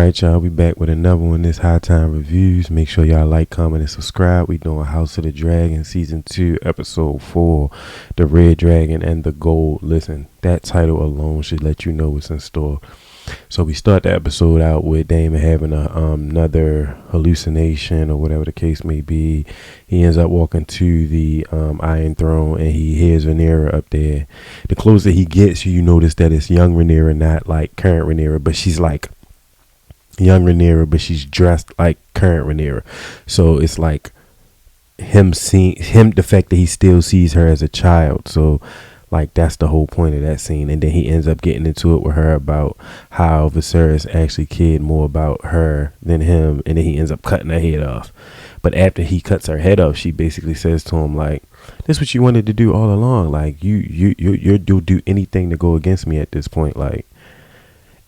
Alright, y'all, we back with another one. This High Time Reviews. Make sure y'all like, comment, and subscribe. We doing House of the Dragon Season 2, Episode 4, The Red Dragon and the Gold. Listen, that title alone should let you know what's in store. So we start the episode out with Damon having another hallucination or whatever the case may be. He ends up walking to the Iron Throne and he hears Rhaenyra up there. The closer he gets, you notice that it's young Rhaenyra, not like current Rhaenyra, but she's like young Rhaenyra, but she's dressed like current Rhaenyra. So it's like the fact that he still sees her as a child. So like that's the whole point of that scene. And then he ends up getting into it with her about how Viserys actually cared more about her than him, and then he ends up cutting her head off. But after he cuts her head off, she basically says to him like, "This is what you wanted to do all along. Like you'll do anything to go against me at this point." Like,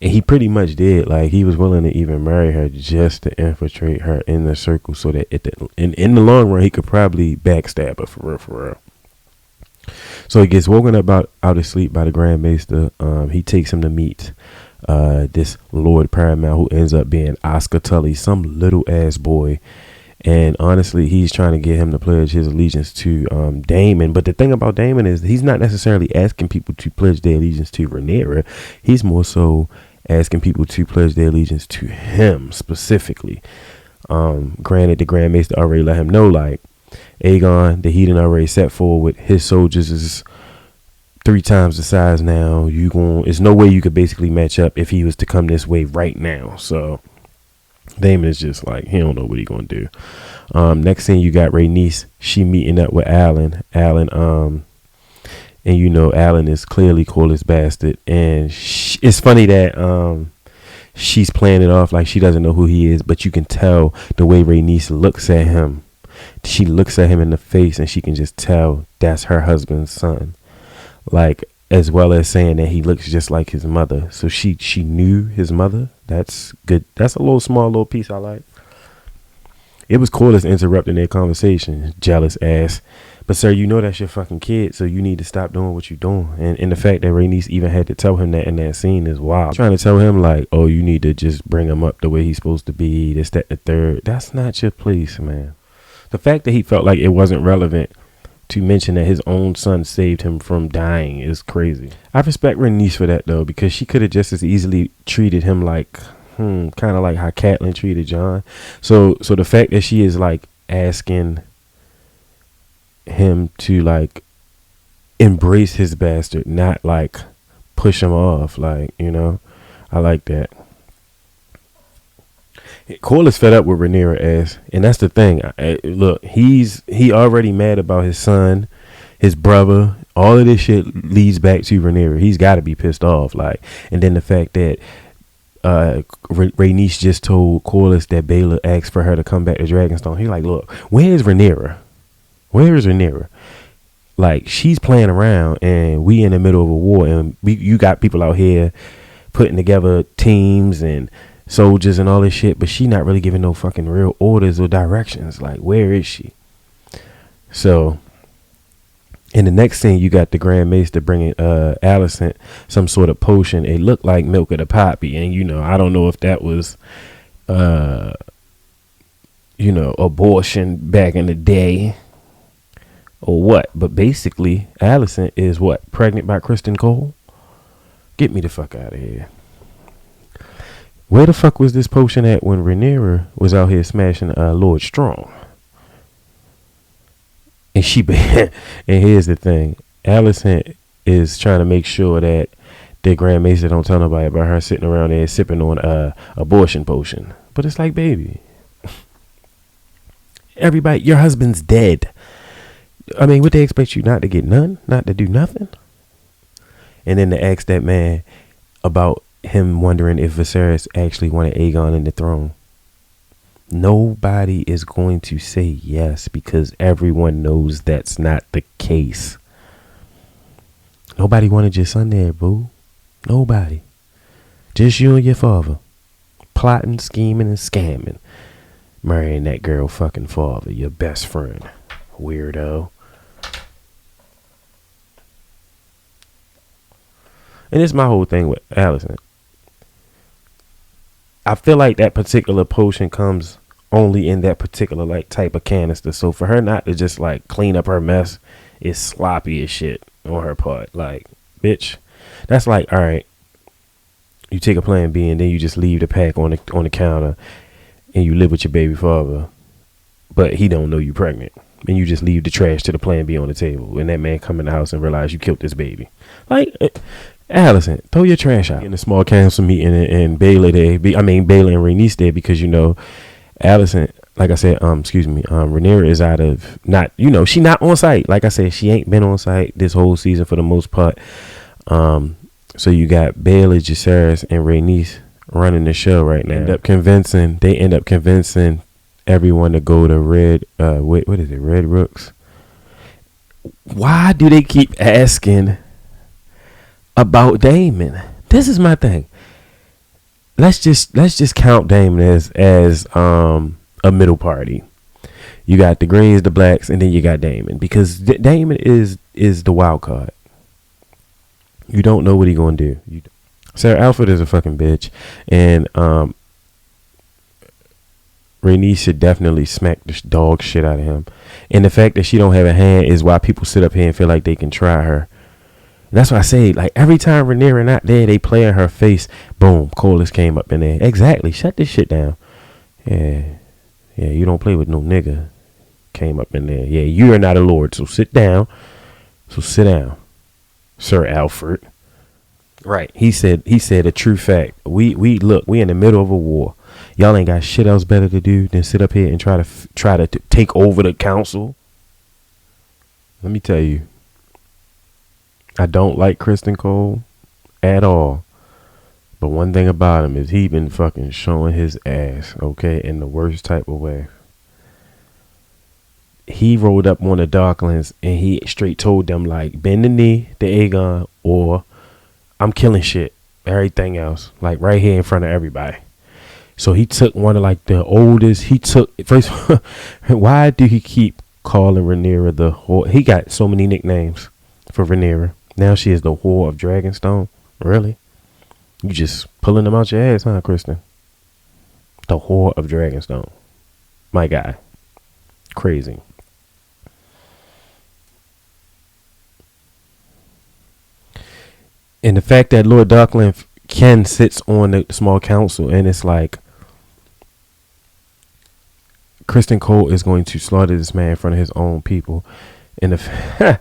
and he pretty much did. Like, he was willing to even marry her just to infiltrate her in the circle, so that in the long run he could probably backstab her for real. So he gets woken up out of sleep by the Grand Maester. He takes him to meet this Lord Paramount, who ends up being Oscar Tully, some little ass boy. And honestly, he's trying to get him to pledge his allegiance to Daemon. But the thing about Daemon is he's not necessarily asking people to pledge their allegiance to Rhaenyra. He's more so asking people to pledge their allegiance to him specifically. Granted, the Grand Maester already let him know, like, Aegon, the Heathen already set forward, his soldiers is 3 times the size now. There's no way you could basically match up if he was to come this way right now. So Daemon is just like, he don't know what he gonna do. Next thing you got Rhaenys. She meeting up with Alan. And you know, Alan is clearly Corlys bastard. And it's funny that she's playing it off like she doesn't know who he is, but you can tell the way Rhaenys looks at him. She looks at him in the face and she can just tell that's her husband's son. Like, as well as saying that he looks just like his mother. So she knew his mother. That's good. That's a small little piece I like. It was Corlys interrupting their conversation. Jealous ass. But sir, you know that's your fucking kid, so you need to stop doing what you're doing. And the fact that Rhaenys even had to tell him that in that scene is wild. Trying to tell him like, oh, you need to just bring him up the way he's supposed to be, this, that, the third. That's not your place, man. The fact that he felt like it wasn't relevant to mention that his own son saved him from dying is crazy. I respect Rhaenys for that though, because she could have just as easily treated him like, kind of like how Catelyn treated Jon. So the fact that she is like asking him to like embrace his bastard, not like push him off, like, you know, I like that. Corlys fed up with Rhaenyra ass, and that's the thing. Look, he already mad about his son, his brother. All of this shit leads back to Rhaenyra. He's got to be pissed off, like. And then the fact that Rhaenys just told Corlys that Baelor asked for her to come back to Dragonstone. He's like, look, where's Rhaenyra? Where's Rhaenyra? Like, she's playing around, and we in the middle of a war, and you got people out here putting together teams and soldiers and all this shit, but she not really giving no fucking real orders or directions. Like, where is she? So in the next scene, you got the Grand Maester bringing Alicent some sort of potion. It looked like milk of the poppy, and you know, I don't know if that was abortion back in the day or what, but basically Alicent is what, pregnant by Kristen Cole? Get me the fuck out of here. Where the fuck was this potion at when Rhaenyra was out here smashing Lord Strong? And and here's the thing. Alicent is trying to make sure that the Grand Maester don't tell nobody about her sitting around there sipping on abortion potion. But it's like, baby, everybody, your husband's dead. I mean, would they expect you not to get none? Not to do nothing? And then to ask that man about him wondering if Viserys actually wanted Aegon in the throne. Nobody is going to say yes, because everyone knows that's not the case. Nobody wanted your son there, boo. Nobody. Just you and your father. Plotting, scheming, and scamming. Marrying that girl fucking father, your best friend. Weirdo. And it's my whole thing with Alicent. I feel like that particular potion comes only in that particular like type of canister. So for her not to just like clean up her mess is sloppy as shit on her part. Like, bitch, that's like, all right, you take a plan B and then you just leave the pack on the counter and you live with your baby father, but he don't know you pregnant, and you just leave the trash to the plan B on the table, and that man come in the house and realize you killed this baby. Like, Allison, throw your trash out. In the small council meeting and Baylor there, Baylor and Rhaenys there, because Allison, like I said, Rhaenyra is out of she not on site. Like I said, she ain't been on site this whole season for the most part. So you got Baylor, Jacaerys, and Rhaenys running the show right now. They end up convincing everyone to go to Red Rooks. Why do they keep asking about Daemon? This is my thing. Let's just count Daemon as a middle party. You got the Greys, the Blacks, and then you got Daemon, because Daemon is the wild card. You don't know what he gonna do. Sarah Alfred is a fucking bitch, and Rhaenys should definitely smack the dog shit out of him. And the fact that she don't have a hand is why people sit up here and feel like they can try her. And that's why I say, like, every time Rhaenyra not there, they play in her face. Boom, Corlys came up in there. Exactly, shut this shit down. Yeah, you don't play with no nigga. Came up in there. Yeah, you are not a lord, so sit down. Sir Alfred. Right. He said a true fact. We in the middle of a war. Y'all ain't got shit else better to do than sit up here and try to take over the council. Let me tell you, I don't like Kristen Cole at all. But one thing about him is he been fucking showing his ass, okay, in the worst type of way. He rolled up on the Darklands and he straight told them, like, bend the knee to Aegon or I'm killing shit. Everything else, like, right here in front of everybody. So he took one of like the oldest. Why do he keep calling Rhaenyra the whore? He got so many nicknames for Rhaenyra. Now she is the whore of Dragonstone. Really? You just pulling them out your ass, huh, Kristen? The whore of Dragonstone. My guy. Crazy. And the fact that Lord Darkland Ken sits on the small council, and it's like Kristen Cole is going to slaughter this man in front of his own people. And the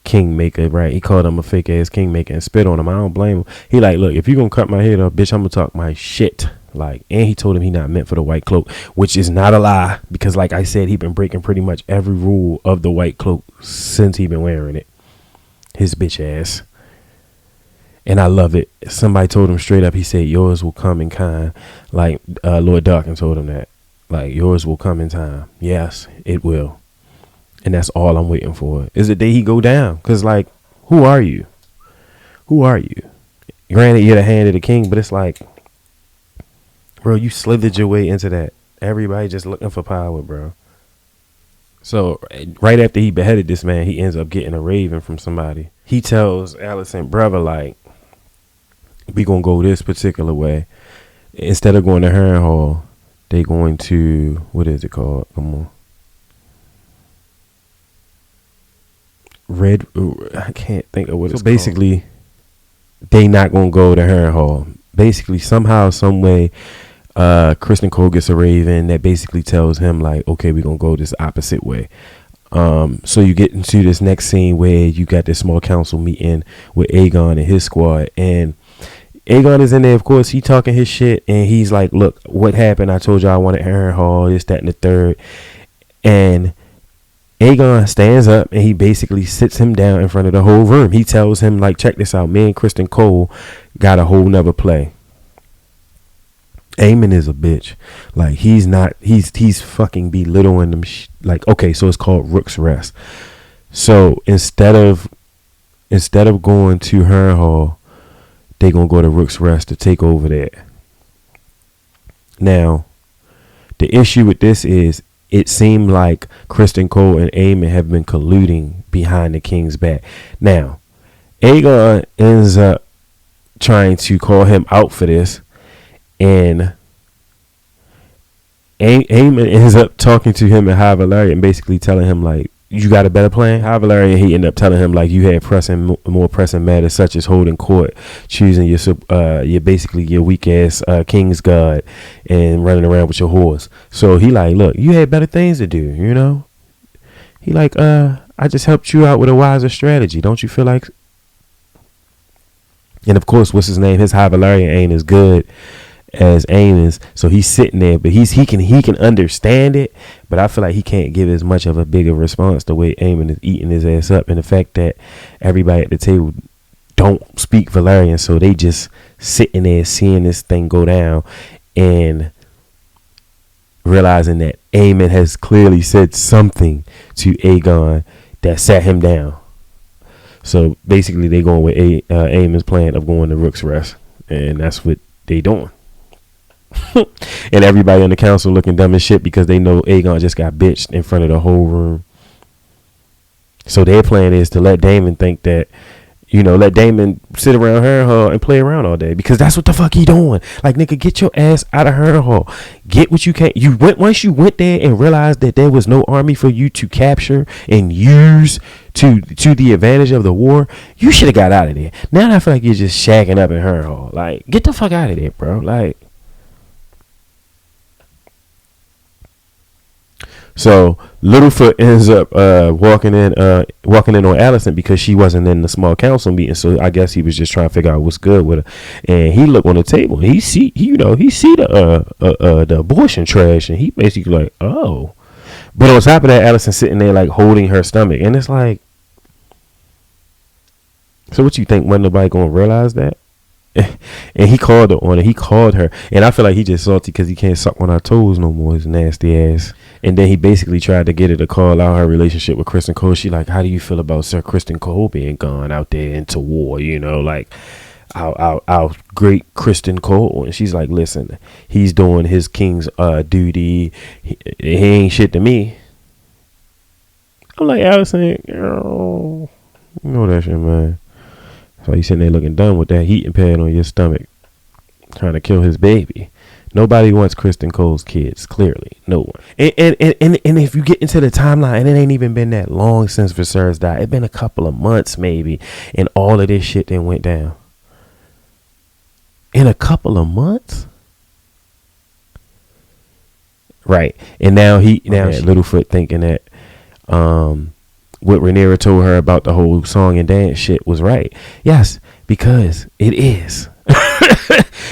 Kingmaker, right? He called him a fake ass Kingmaker and spit on him. I don't blame him. He like, look, if you're gonna cut my head off, bitch, I'm gonna talk my shit. Like, and he told him he not meant for the white cloak, which is not a lie, because like I said, he been breaking pretty much every rule of the white cloak since he been wearing it. His bitch ass. And I love it. Somebody told him straight up, he said, yours will come in kind. Like Lord Darkin told him that. Like, yours will come in time. Yes, it will. And that's all I'm waiting for. Is the day he go down. Because, like, who are you? Who are you? Granted, you're the hand of the king, but it's like, bro, you slithered your way into that. Everybody just looking for power, bro. So, right after he beheaded this man, he ends up getting a raven from somebody. He tells Alicent, brother, like, we gonna go this particular way. Instead of going to Harrenhal, they going to, what is it called? Come on. I can't think of what it's basically called. They not gonna go to Harrenhal. Basically, somehow, some way, Kristen Cole gets a raven that basically tells him, like, okay, we're gonna go this opposite way. So you get into this next scene where you got this small council meeting with Aegon and his squad, and Aegon is in there, of course. He talking his shit, and he's like, look, what happened? I told you I wanted Harrenhal, this, that, and the third. And Aegon stands up, and he basically sits him down in front of the whole room. He tells him, like, check this out. Me and Kristen Cole got a whole nother play. Aemon is a bitch. Like, he's fucking belittling them. Like, okay, so it's called Rook's Rest. So instead of going to Harrenhal, they gonna go to Rook's Rest to take over there. Now, the issue with this is it seemed like Kristen Cole and Aemon have been colluding behind the king's back. Now, Aegon ends up trying to call him out for this, and Eamon ends up talking to him and High Valerian and basically telling him like, you got a better plan? High Valerian, he ended up telling him like, you had more pressing matters such as holding court, choosing your basically your weak ass king's guard, and running around with your horse. So he like, look, you had better things to do, you know. He like, I just helped you out with a wiser strategy. Don't you feel like? And of course, what's his name? His High Valerian ain't as good as Aemon's, so he's sitting there, but he can understand it, but I feel like he can't give as much of a bigger response the way Aemon is eating his ass up, and the fact that everybody at the table don't speak Valerian, so they just sitting there seeing this thing go down and realizing that Aemon has clearly said something to Aegon that sat him down. So basically they going with Aemon's plan of going to Rook's Rest, and that's what they doing. And everybody on the council looking dumb as shit because they know Aegon just got bitched in front of the whole room. So their plan is to let Daemon think that, you know, let Daemon sit around Harrenhal and play around all day, because that's what the fuck he doing. Like, nigga, get your ass out of Harrenhal. Get what you can. Once you went there and realized that there was no army for you to capture and use to the advantage of the war, you should have got out of there. Now I feel like you're just shacking up in Harrenhal. Like, get the fuck out of there, bro. Like, so Littlefoot ends up walking in on Alicent because she wasn't in the small council meeting. So I guess he was just trying to figure out what's good with her. And he looked on the table. And he see the abortion trash, and he basically like, oh. But on top of that, Alicent sitting there like holding her stomach, and it's like, so what you think? Wasn't nobody gonna realize that? And he called her on it. He called her, and I feel like he just salty because he can't suck on our toes no more. His nasty ass. And then he basically tried to get her to call out her relationship with Kristen Cole. She like, how do you feel about Sir Kristen Cole being gone out there into war? You know, like our great Kristen Cole. And she's like, listen, he's doing his king's duty. He ain't shit to me. I'm like, I was saying, you know that shit, man. So you sitting there looking dumb with that heating pad on your stomach, trying to kill his baby. Nobody wants Kristen Cole's kids, clearly. No one. And if you get into the timeline, and it ain't even been that long since Viserys died. It's been a couple of months maybe, and all of this shit then went down. In a couple of months? Right. And now Littlefoot thinking that what Rhaenyra told her about the whole song and dance shit was right. Yes, because it is.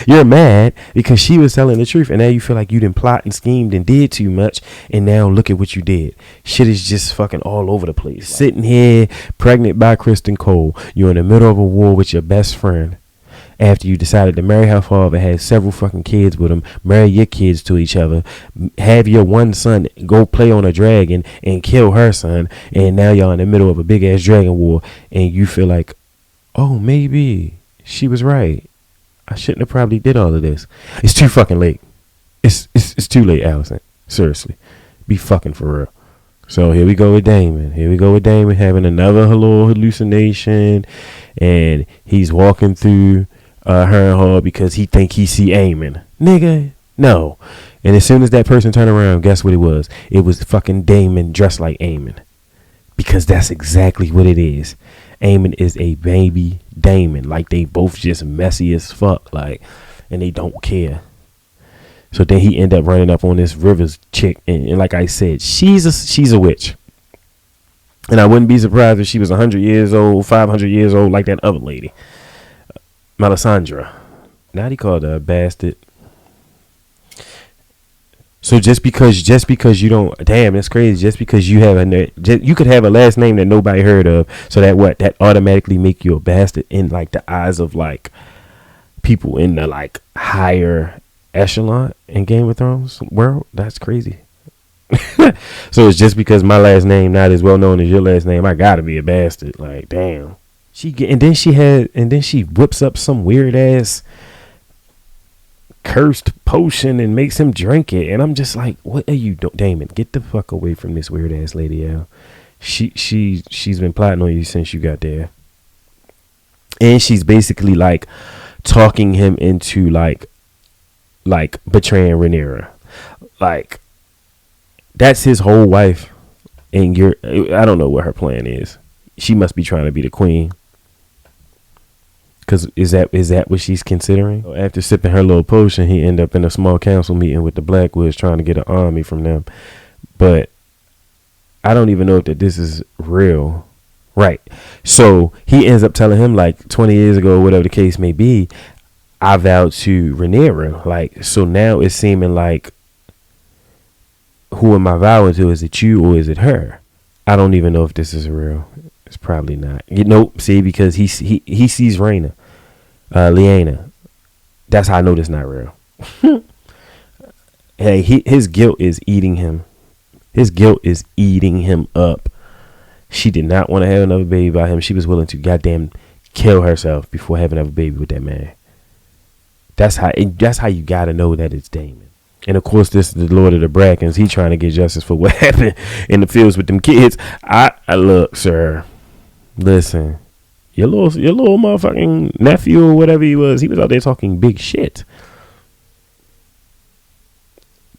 You're mad because she was telling the truth, and now you feel like you done plot and schemed and did too much, and now look at what you did. Shit is just fucking all over the place. Sitting here pregnant by Kristen Cole. You're in the middle of a war with your best friend. After you decided to marry her father, had several fucking kids with him, marry your kids to each other, have your one son go play on a dragon and kill her son, and now y'all in the middle of a big ass dragon war, and you feel like, oh, maybe she was right. I shouldn't have probably did all of this. It's too fucking late. It's too late, Alicent. Seriously. Be fucking for real. So here we go with Daemon. Having another hallucination, and he's walking through Harrenhal because he think he see Aemon. Nigga, no. And as soon as that person turned around, guess what it was? It was fucking Daemon dressed like Aemon. Because that's exactly what it is. Aemon is a baby Daemon. Like, they both just messy as fuck. Like, and they don't care. So then he end up running up on this Rivers chick, and like I said, she's a witch. And I wouldn't be surprised if she was 100 years old, 500 years old, like that other lady, Melisandre. Now he called her a bastard. So just because you don't, damn, that's crazy. Just because you have you could have a last name that nobody heard of. So that automatically make you a bastard in like the eyes of like people in the like higher echelon in Game of Thrones world. That's crazy. So it's just because my last name not as well known as your last name, I gotta be a bastard. Like, damn. And then she whips up some weird ass cursed potion and makes him drink it, and I'm just like, what are you doing, Daemon? Get the fuck away from this weird ass lady, Al. She's been plotting on you since you got there, and she's basically like talking him into like betraying Rhaenyra. Like, that's his whole wife, and I don't know what her plan is. She must be trying to be the queen. Cause is that what she's considering? After sipping her little potion, he ended up in a small council meeting with the Blackwoods trying to get an army from them. But I don't even know if this is real. Right. So he ends up telling him, like, 20 years ago, whatever the case may be, I vowed to Rhaenyra. Like, so now it's seeming like, who am I vowing to? Is it you or is it her? I don't even know if this is real. It's probably not. Nope. See, because he sees Lyanna. That's how I know this not real. Hey, his guilt is eating him. His guilt is eating him up. She did not want to have another baby by him. She was willing to goddamn kill herself before having another baby with that man. That's how you gotta know that it's Damon. And of course, this is the Lord of the Brackens. He trying to get justice for what happened in the fields with them kids. I look, sir. Listen, your little motherfucking nephew or whatever he was out there talking big shit.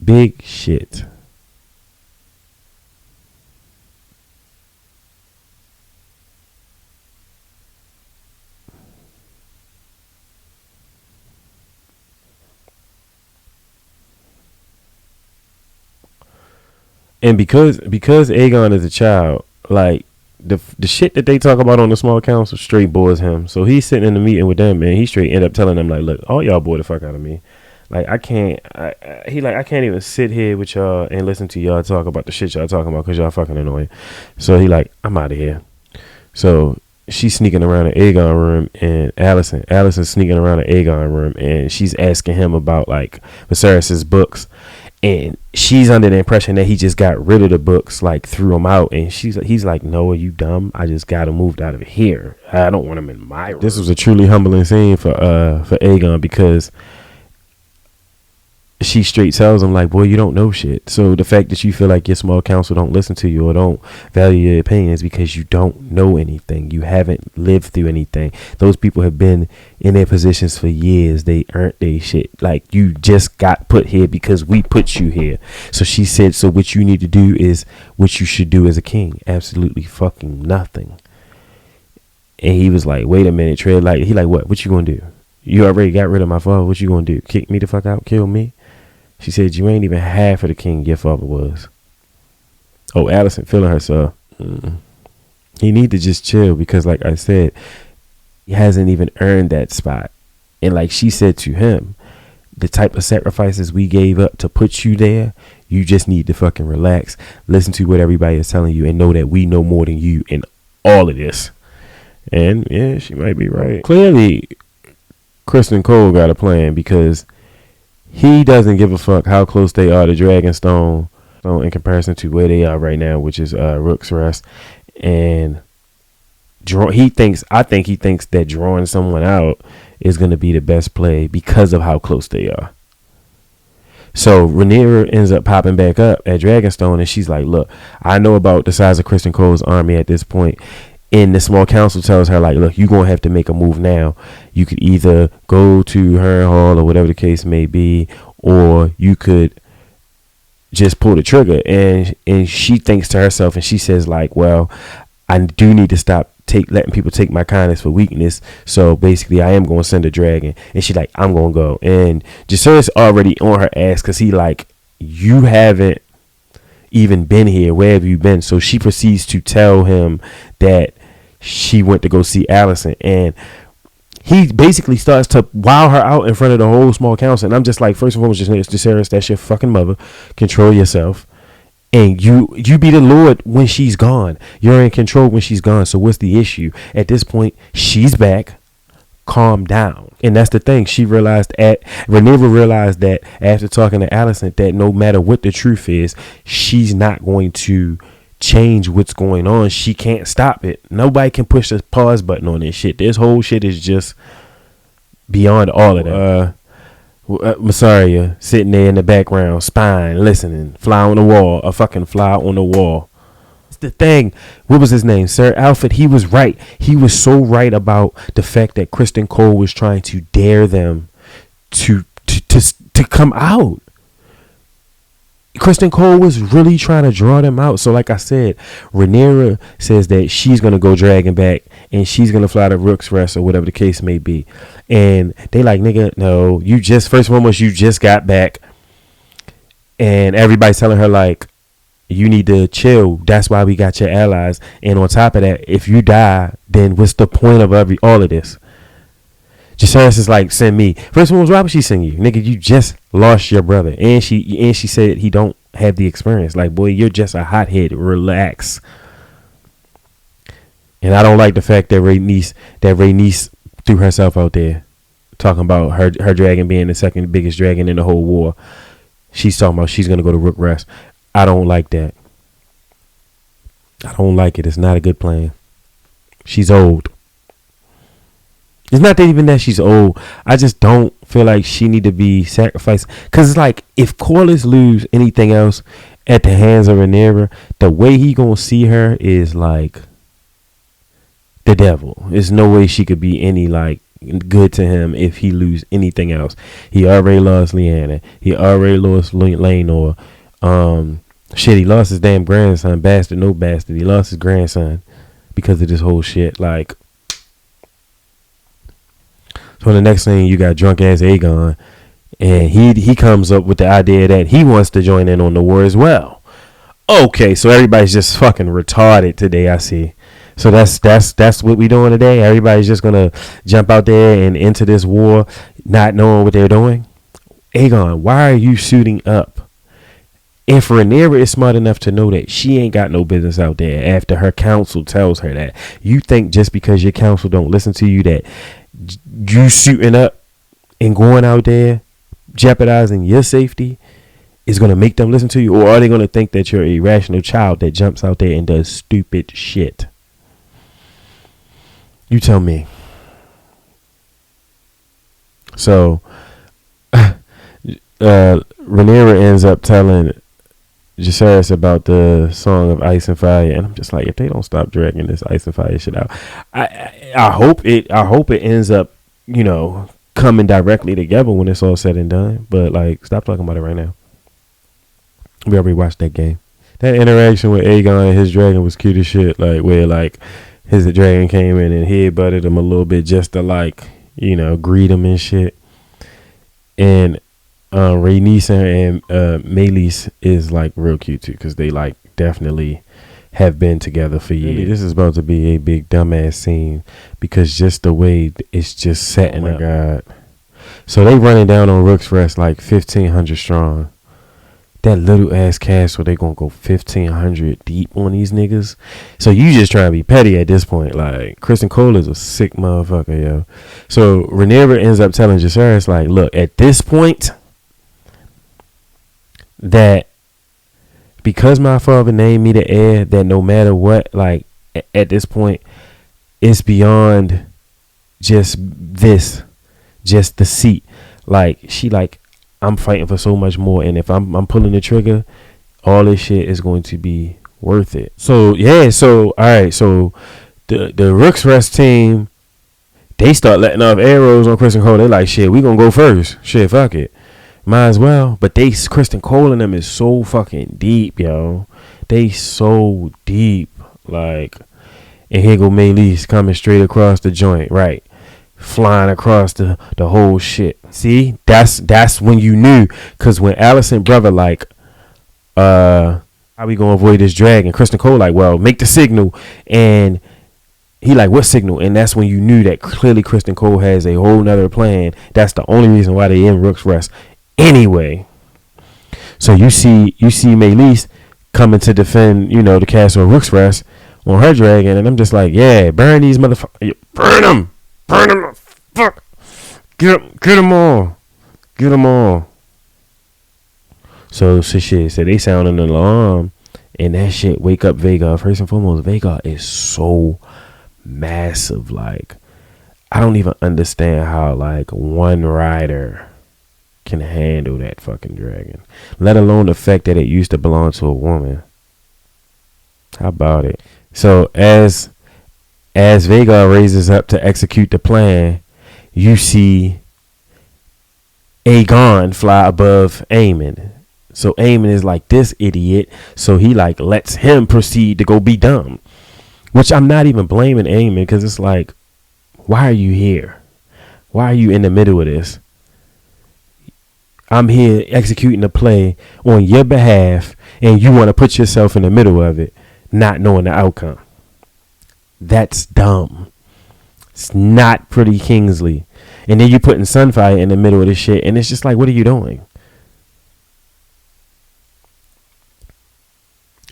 Big shit. And because Aegon is a child, like, the shit that they talk about on the small council straight bores him. So he's sitting in the meeting with them, and he straight end up telling them, like, look, all y'all bore the fuck out of me. Like, I can't even sit here with y'all and listen to y'all talk about the shit y'all talking about because y'all fucking annoying. So he like, I'm out of here. So she's sneaking around the Aegon room, and Allison's sneaking around the Aegon room, and she's asking him about, like, Viserys's books. And she's under the impression that he just got rid of the books, like threw them out. And he's like, no, are you dumb? I just got him moved out of here. I don't want him in my room. This was a truly humbling scene for Aegon, because she straight tells him, like, boy, you don't know shit. So the fact that you feel like your small council don't listen to you or don't value your opinions because you don't know anything. You haven't lived through anything. Those people have been in their positions for years. They earned their shit. Like, you just got put here because we put you here. So she said, so what you need to do is what you should do as a king. Absolutely fucking nothing. And he was like, wait a minute, Tread. Like, he like, what you gonna do? You already got rid of my father. What you gonna do? Kick me the fuck out? Kill me? She said, you ain't even half of the king your father was. Oh, Allison feeling herself. He need to just chill, because, like I said, he hasn't even earned that spot. And like she said to him, the type of sacrifices we gave up to put you there, you just need to fucking relax, listen to what everybody is telling you, and know that we know more than you in all of this. And yeah, she might be right. Clearly, Kristen Cole got a plan, because he doesn't give a fuck how close they are to Dragonstone in comparison to where they are right now, which is Rook's Rest. And I think he thinks that drawing someone out is going to be the best play because of how close they are. So Rhaenyra ends up popping back up at Dragonstone, and she's like, look, I know about the size of Kristen Cole's army at this point. And the small council tells her, like, look, you're going to have to make a move now. You could either go to Harrenhal or whatever the case may be, or you could just pull the trigger. And she thinks to herself, and she says, like, well, I do need to stop letting people take my kindness for weakness. So basically, I am going to send a dragon. And she's like, I'm going to go. And Jacaerys already on her ass, because he like, you haven't even been here. Where have you been? So she proceeds to tell him that she went to go see Allison, and he basically starts to wow her out in front of the whole small council. And I'm just like, first and foremost, Jacaerys, that's your fucking mother. Control yourself. And you be the Lord when she's gone. You're in control when she's gone. So what's the issue? At this point, she's back. Calm down. And that's the thing. Rhaenyra realized that after talking to Allison, that no matter what the truth is, she's not going to change what's going on. She can't stop it. Nobody can push the pause button on this shit. This whole shit is just beyond all of that. Massaria sitting there in the background, spine, listening, fly on the wall, a fucking fly on the wall. It's the thing. What was his name? Sir Alfred. He was right. He was so right about the fact that Kristen Cole was trying to dare them to come out. Kristen Cole was really trying to draw them out. So like I said, Rhaenyra says that she's going to go dragging back and she's going to fly to Rook's Rest or whatever the case may be. And they like, nigga, no, you just, first and foremost, you just got back. And everybody's telling her like, you need to chill. That's why we got your allies. And on top of that, if you die, then what's the point of all of this? Jacaerys is like, send me. First one was, why would she send you? Nigga, you just lost your brother. And she said he don't have the experience. Like, boy, you're just a hothead. Relax. And I don't like the fact that Rhaenys threw herself out there talking about her dragon being the second biggest dragon in the whole war. She's talking about she's going to go to Rook Rest. I don't like that. I don't like it. It's not a good plan. She's old. It's not that even that she's old. I just don't feel like she need to be sacrificed. Because it's like, if Corlys lose anything else at the hands of Rhaenyra, the way he gonna see her is like the devil. There's no way she could be any like good to him if he lose anything else. He already lost Lyanna. He already lost Laenor. Shit, he lost his damn grandson. Bastard, no bastard. He lost his grandson because of this whole shit. Like, so the next thing, you got drunk ass Aegon, and he comes up with the idea that he wants to join in on the war as well. Okay, so everybody's just fucking retarded today, I see. So that's what we doing today. Everybody's just gonna jump out there and into this war, not knowing what they're doing. Aegon, why are you suiting up? If Rhaenyra is smart enough to know that she ain't got no business out there after her council tells her that, you think just because your council don't listen to you that you suiting up and going out there jeopardizing your safety is going to make them listen to you? Or are they going to think that you're an irrational child that jumps out there and does stupid shit? You tell me. So Rhaenyra ends up telling Jacaerys about the Song of Ice and Fire, and I'm just like, if they don't stop dragging this Ice and Fire shit out, I hope it ends up, you know, coming directly together when it's all said and done. But like, stop talking about it right now. We already watched that game. That interaction with Aegon and his dragon was cute as shit. Like, where like his dragon came in and headbutted him a little bit just to like, you know, greet him and shit. And Rhaenys and Meleys is like real cute too, because they like definitely have been together for years. This is about to be a big dumbass scene because just the way it's just setting up. Oh my God. So they running down on Rook's Rest like 1,500 strong. That little ass castle, they gonna go 1,500 deep on these niggas. So you just trying to be petty at this point. Like, Kristen Cole is a sick motherfucker, yo. So Rhaenyra ends up telling Jacaerys like, look, at this point, that because my father named me the heir, that no matter what, like at this point, it's beyond just the seat. Like, she like, I'm fighting for so much more, and if I'm pulling the trigger, all this shit is going to be worth it. So yeah, so all right, so the Rook's Rest team, they start letting off arrows on Kristen Cole. They like, shit, we gonna go first. Shit, fuck it. Might as well. But Kristen Cole and them is so fucking deep, yo. They so deep. Like, and here go Meleys coming straight across the joint, right? Flying across the whole shit. See? That's when you knew. Because when Alicent brother like, how we gonna avoid this dragon? Kristen Cole like, well, make the signal. And he like, what signal? And that's when you knew that clearly Kristen Cole has a whole nother plan. That's the only reason why they in Rook's Rest. Anyway, so you see Meleys coming to defend, you know, the castle of Rook's Rest on her dragon, and I'm just like, yeah, burn these motherfuckers, burn them, fuck, get them all. So shit, so they sound an alarm, and that shit wake up Vhagar. First and foremost, Vhagar is so massive. Like, I don't even understand how like one rider can handle that fucking dragon, let alone the fact that it used to belong to a woman. How about it? So as Vhagar raises up to execute the plan, you see Aegon fly above Aemon. So Aemon is like this idiot. So he like lets him proceed to go be dumb. Which I'm not even blaming Aemon, because it's like, why are you here? Why are you in the middle of this? I'm here executing a play on your behalf, and you want to put yourself in the middle of it, not knowing the outcome. That's dumb. It's not pretty Kingsley. And then you're putting Sunfire in the middle of this shit, and it's just like, what are you doing?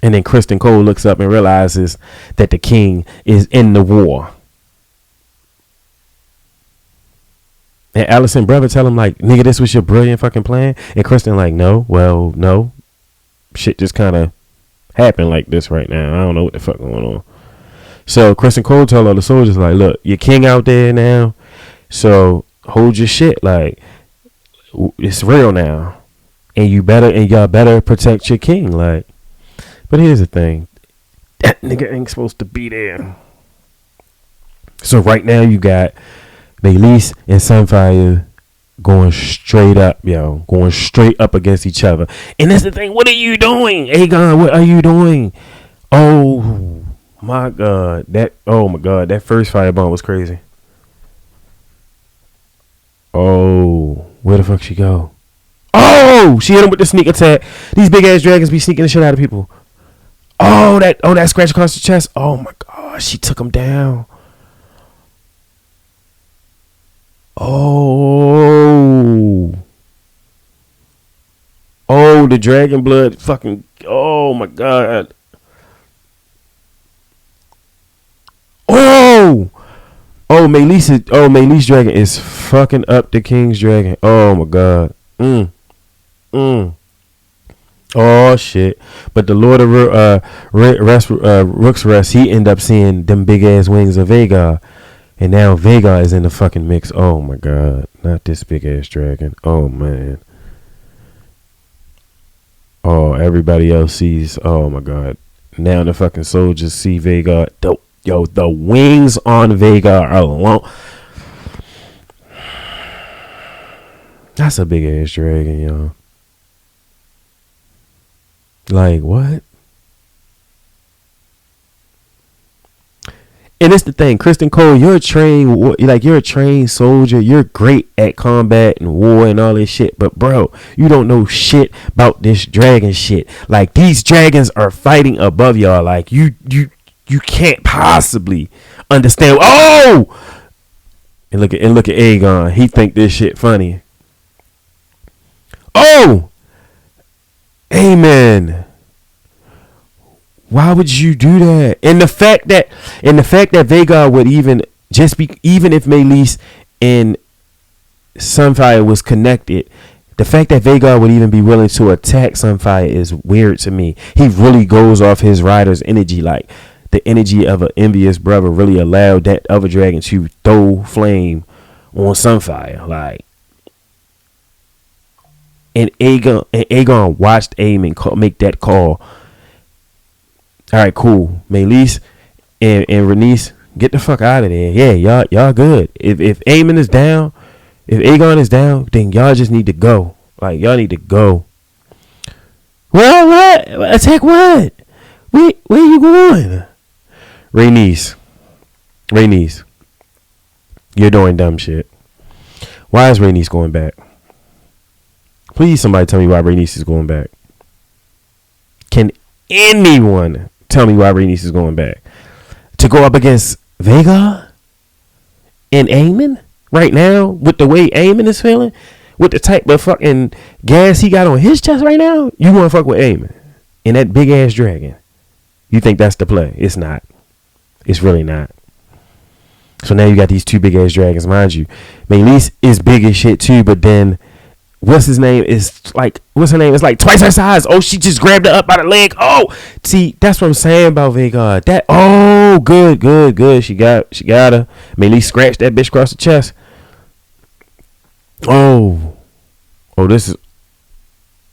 And then Kristen Cole looks up and realizes that the king is in the war. And Allison brother tell him like, nigga, this was your brilliant fucking plan. And Kristen like, no, well, no. Shit just kind of happened like this right now. I don't know what the fuck going on. So Kristen Cole tell all the soldiers like, look, your king out there now. So hold your shit. Like, it's real now. And y'all better protect your king. Like, but here's the thing. That nigga ain't supposed to be there. So right now you got Meleese and Sunfire going straight up, yo. Going straight up against each other. And that's the thing. What are you doing? Aegon, what are you doing? Oh my God. That first firebomb was crazy. Oh, where the fuck she go? Oh, she hit him with the sneak attack. These big ass dragons be sneaking the shit out of people. Oh, that scratch across the chest. Oh my God, she took him down. Oh, the dragon blood fucking. Oh my God. Meleese dragon is fucking up the king's dragon. Oh my God. Oh shit. But the Lord of Rook's Rest, he end up seeing them big ass wings of Vhagar. And now Vhagar is in the fucking mix. Oh my God. Not this big ass dragon. Oh man. Oh, everybody else sees. Oh my God. Now the fucking soldiers see Vhagar. The wings on Vhagar alone. That's a big ass dragon, yo. Like, what? And it's the thing, Kristen Cole, you're a trained soldier. You're great at combat and war and all this shit. But bro, you don't know shit about this dragon shit. Like, these dragons are fighting above y'all. Like, you can't possibly understand. Oh! And look at Aegon. He think this shit funny. Oh! Amen. Why would you do that? And the fact that Vhagar would even if Meleese and Sunfire was connected, the fact that Vhagar would even be willing to attack Sunfire is weird to me. He really goes off his rider's energy. Like, the energy of an envious brother really allowed that other dragon to throw flame on Sunfire. Like, and Aegon watched Aemon make that call. All right, cool. Meleese and Rhaenys, get the fuck out of there. Yeah, y'all good. If Aemon is down, if Aegon is down, then y'all just need to go. Like, y'all need to go. Well, what? Attack what? Where you going? Rhaenys, you're doing dumb shit. Why is Rhaenys going back? Please, somebody tell me why Rhaenys is going back. Can anyone tell me why Rhaenys is going back? To go up against Vhagar and Aemon right now, with the way Aemon is feeling, with the type of fucking gas he got on his chest right now, you want to fuck with Aemon and that big ass dragon. You think that's the play? It's not. It's really not. So now you got these two big ass dragons, mind you. Meleese is big as shit too, but then what's her name is like twice her size. Oh, she just grabbed her up by the leg. Oh, see, that's what I'm saying about Vhagar. That good. She got her. Meleese scratched that bitch across the chest. Oh, this is.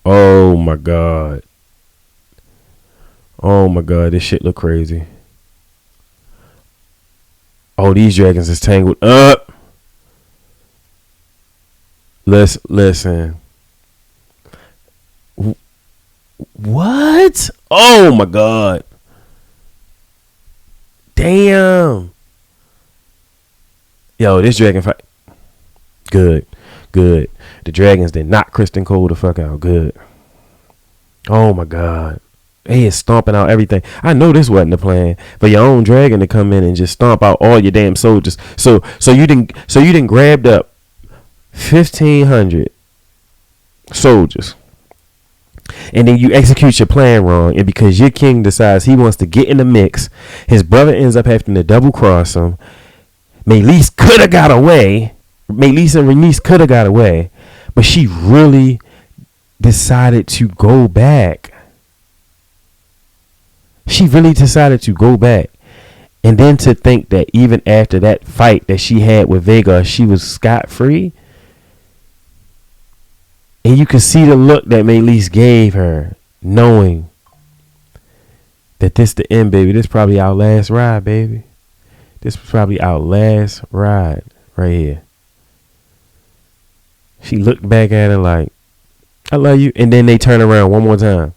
Oh my God. This shit look crazy. Oh, these dragons is tangled up. Listen. What? Oh my god. Damn. Yo, this dragon fight. Good. Good. The dragons did knock Kristen Cole the fuck out. Good. Oh my god. He is stomping out everything. I know this wasn't the plan for your own dragon to come in and just stomp out all your damn soldiers. So you didn't grabbed up 1,500 soldiers, and then you execute your plan wrong, and because your king decides he wants to get in the mix, his brother ends up having to double cross him. Maelys could have got away. Maelys and Rhaenys could have got away, but she really decided to go back. She really decided to go back. And then to think that even after that fight that she had with Vhagar, she was scot-free. And you could see the look that Maelys gave her, knowing that this the end, baby. This probably our last ride, baby. This was probably our last ride right here. She looked back at her like, I love you. And then they turn around one more time.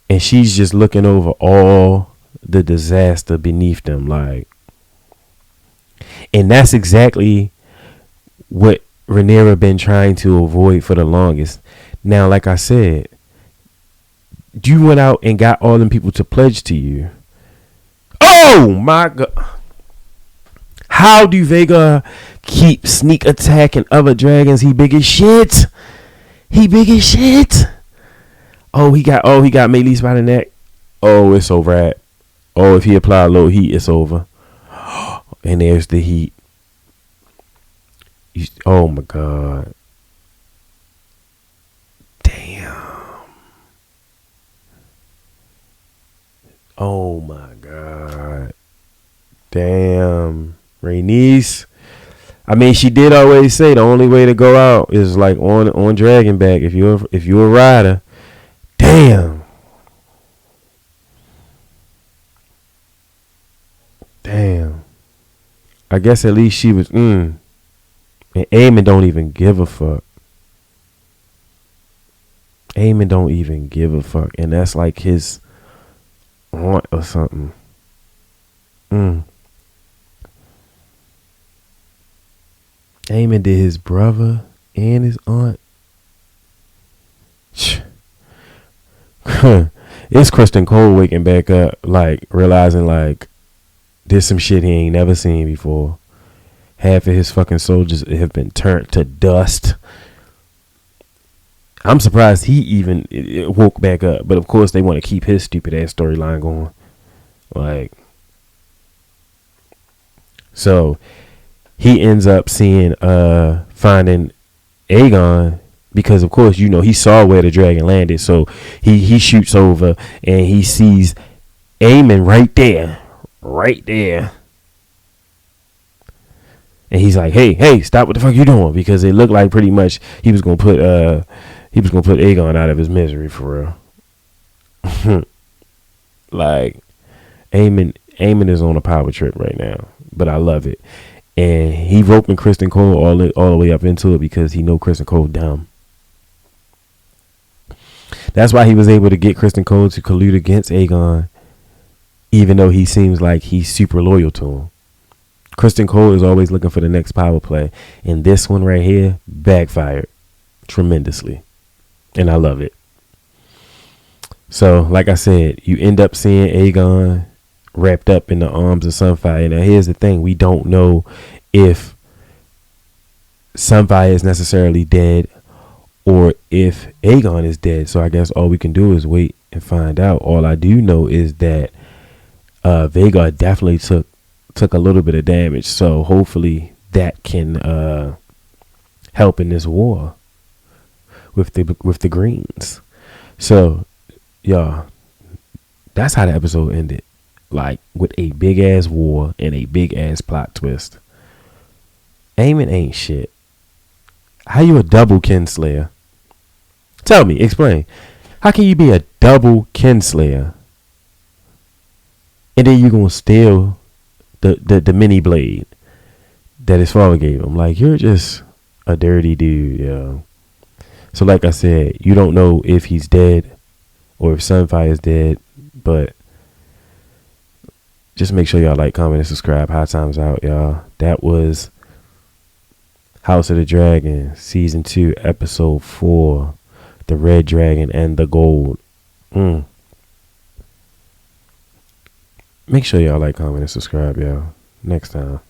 And she's just looking over all the disaster beneath them. Like, and that's exactly what Rhaenyra been trying to avoid for the longest. Now, like I said, you went out and got all them people to pledge to you. Oh my God. How do Vhagar keep sneak attacking other dragons? He big as shit. He big as shit. He got Maelys by the neck. Oh, it's over at. Oh, if he apply low heat, it's over. And there's the heat. Oh my God. Damn. Oh my God. Damn. Rhaenys. I mean, she did always say the only way to go out is like on Dragonback. If you're a rider. Damn. Damn. I guess at least she was And Aemon don't even give a fuck. Aemon don't even give a fuck. And that's like his aunt or something. Aemon did his brother and his aunt. It's Kristen Cole waking back up, like realizing like there's some shit he ain't never seen before. Half of his fucking soldiers have been turned to dust. I'm surprised he even woke back up. But of course they want to keep his stupid ass storyline going. Like, so he ends up finding Aegon, because of course, he saw where the dragon landed. So he shoots over and he sees Aemon right there. And he's like, hey, stop what the fuck you doing? Because it looked like pretty much he was gonna put Aegon out of his misery for real. Like, Aemon is on a power trip right now, but I love it. And he roping Kristen Cole all the way up into it because he know Kristen Cole dumb. That's why he was able to get Kristen Cole to collude against Aegon, even though he seems like he's super loyal to him. Kristen Cole is always looking for the next power play, and this one right here backfired tremendously, and I love it. So, like I said, you end up seeing Aegon wrapped up in the arms of Sunfire. Now, here's the thing: we don't know if Sunfire is necessarily dead or if Aegon is dead. So, I guess all we can do is wait and find out. All I do know is that Vhagar definitely took a little bit of damage, so hopefully that can help in this war with the Greens. So, y'all, that's how the episode ended, like with a big ass war and a big ass plot twist. Aemon ain't shit. How you a double kinslayer? Tell me, explain. How can you be a double kinslayer and then you gonna steal the mini blade that his father gave him? Like, you're just a dirty dude, yo. So like I said, you don't know if he's dead or if Sunfire's dead. But just make sure y'all like, comment, and subscribe. High Times out, y'all. That was House of the Dragon, Season 2, Episode 4, The Red Dragon and the Gold. Make sure y'all like, comment, and subscribe, y'all. Next time.